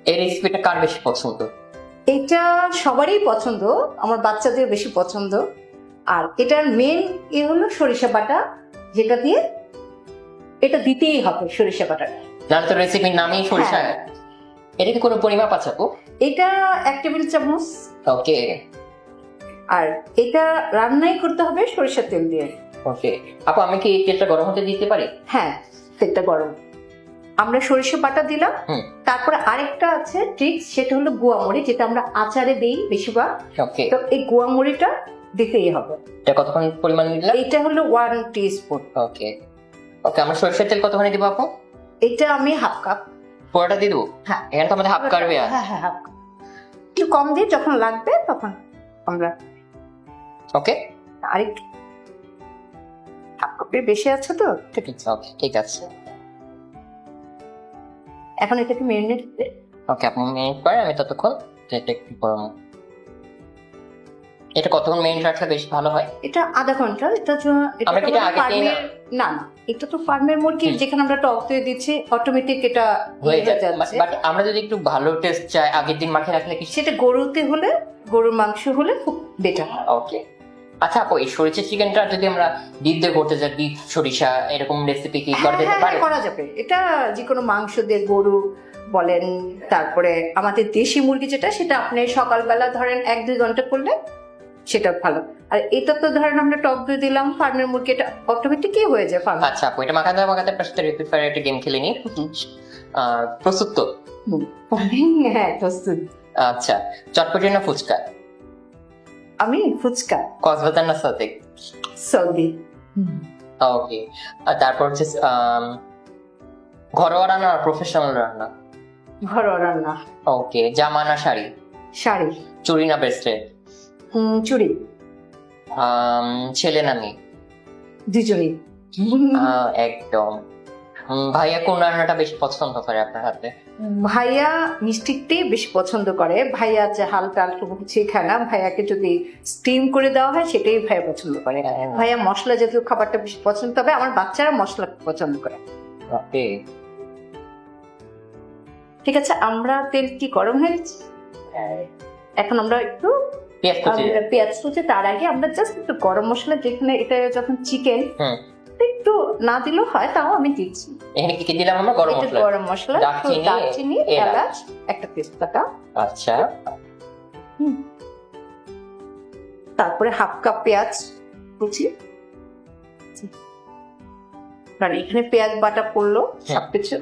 এই রেসিপিটা কার বেশি পছন্দ? এটা সবারই পছন্দ, আমার বাচ্চাদের বেশি পছন্দ। আর এটার মেন হলো সরিষা বাটা, যেটা দিয়ে এটা দিতেই হবে সরিষা বাটা। জানো তো রেসিপির নামই সরিষা। হ্যাঁ। এটা কি কোনো পরিমাপ আছে আপু? এটা 1 টেবিল চামচ। ওকে আর এটা রান্নাই করতে হবে সরিষার তেল দিয়ে। ওকে আপু, আমি কি তেলটা গরম হতে দিতে পারি? হ্যাঁ, তেলটা গরম। আমরা সরিষা বাটা দিলাম। হুম। তারপরে আরেকটা আছে ট্রিক্স, সেটা হলো গুয়ামরি, যেটা আমরা আচারে দিই বেশিরভাগ। ওকে, তো এই গুয়ামরিটা দিতেই হবে। এটা কতক্ষণ পরিমাণ দিলাম? এটা হলো 1 টিস্পুন। ওকে ওকে, আমরা সরিষার তেল কতখানি দিব আপু? এটা আমি হাফ কাপ। পুরোটা দিয়ে দেবো? হ্যাঁ, এখানে তো আমাদের হাফ কাটবে। হ্যাঁ হ্যাঁ, হাফ কাপ। একটু কম দিয়ে যখন লাগবে তখন আমরা ওকে আরেকটু, হাফ কাপের বেশি আছে তো। ঠিক আছে, ওকে ঠিক আছে। এখন এটাকে মেরিনেট দিতে ওকে, আপনি মিনিট পরে আমি ততক্ষণ তেলটা একটু গরম। এটা কতক্ষণ মিনিট রাখলে বেশি ভালো হয়? এটা আধা ঘন্টা। এটা আমরা কি এটা আগে দিই না? না না, এটা তো ফার্মের মুরগি, যেখানে আমরা টক দই দিচ্ছি অটোমেটিক এটা হয়ে যাচ্ছে। বাট আমরা যদি একটু ভালো টেস্ট চাই আগের দিন মাখিয়ে রাখলে কি? সেটা গরুতে হলে, গরুর মাংস হলে খুব বেটার। ওকে আচ্ছা আপু, এই সরিষা চিকেনটা যদি আমরা ডিপ দিয়ে করতে চাই, ডিপ সরিষা এরকম রেসিপি কি করা যেতে পারে? করা যাবে। এটা যে কোনো মাংস দিয়ে, গরু বলেন, তারপরে আমাদের দেশি মুরগি যেটা, সেটা আপনি সকালবেলা ধরেন 1-2 ঘন্টা করলে সেটা ভালো। আর এটা তো ধরেন আমরা টক দই দিলাম, ফার্মের মুরগি, এটা অটোমেটিকই হয়ে যায় ফার্ম। আচ্ছা আপু, এটা মাখাতে মাখাতে আপনার সাথে রেপিড ফায়ার একটা গেম খেলে নি। প্রস্তুত তো? হ্যাঁ, প্রস্তুত। আচ্ছা, চটপটি না ফুচকা? আমি ফুচকা। কক্সবাজার না সাদেক? সৌদি। ওকে, আর তারপর হচ্ছে ঘরোয়া রান্না আর প্রফেশনাল রান্না? ঘরোয়া রান্না। ওকে, জামা না শাড়ি? শাড়ি। চুড়ি না ব্রেসলেট? চুড়ি। ছেলে না মেয়ে? দুজনই। একদম। ভাইয়া কোন রান্নাটা বেশি পছন্দ করে আপনার হাতে? ভাইয়া মিষ্টিটাই বেশি পছন্দ করে। ভাইয়া যে হালকা হালকা কিছু খায় না, ভাইয়াকে যদি স্টিম করে দেওয়া হয় সেটাই ভাইয়া পছন্দ করে। ভাইয়া মশলা জাতীয় খাবারটা বেশি পছন্দ, তবে আমার বাচ্চারা মশলা পছন্দ করে। ওকে ঠিক আছে, আমরা তেল কি গরম হয়ে গেছে, এখন আমরা একটু পেঁয়াজ কুচি। পেঁয়াজ কুচি। তার আগে আমরা জাস্ট একটু গরম মশলা, যেখানে এটা যখন চিকেন একটু না দিলেও হয়, তাও আমি দিচ্ছি। এখানে কি কি দিলাম আমরা? গরম একটু মশলা, গরম মশলা, দারচিনি, এলাচ, একটা তেজপাতা। আচ্ছা, তারপরে হাফ কাপ পেঁয়াজ কুচি। মানে এখানে পেঁয়াজ বাটা পড়লো সবকিছু।